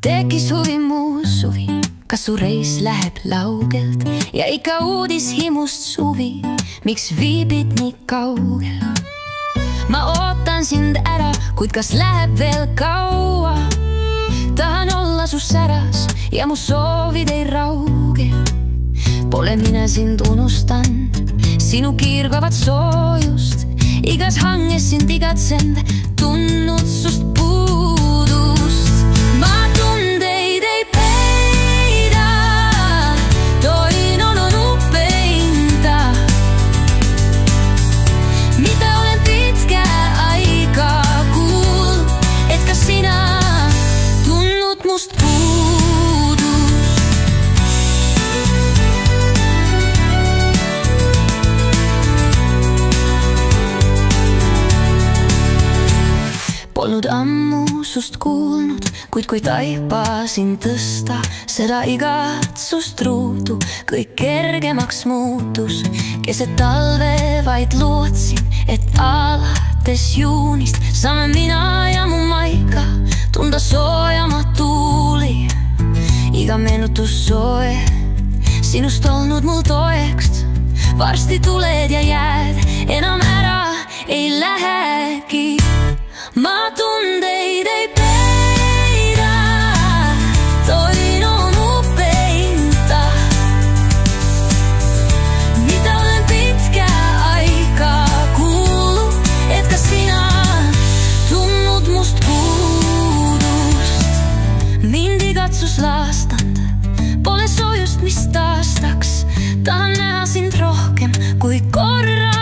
Tekis huvi muu suvi, kas su reis läheb laugelt ja ikka uudis himust suvi, miks viibid nii kaugel? Ma ootan sind ära, kuid kas läheb veel kaua? Tahan olla su säras ja mu soovid ei rauge. Pole mina sind unustanud, sinu kiirgavat soojust, igas hanges sind igatsen, tundnud sust puudust. Ma tundeid ei peida, toin on upeinta, mitä olen pitkä aika kuulnud, et kas sina tundnud must puudust. Polnud ammu sust kuulnud, kuid kui taipasin tõsta seda igatsust ruudu, kõik kergemaks muutus. Keset talve vaid lootsin, et alates juunist saame mina ja mu maika tunda soojamat tuuli. Iga meenutus soe, sinust olnud mul toeks. Varsti tuled ja jääd, enam ära ei lähegi. Ma tundeid ei peida, toin on upeinta, mitä olen pitkä aika kuulnud, et kas sina tundnud must puudust. Mind igatsus laastand, pole soojust, mis taastaks. Tahan näha sind rohkem kui korra.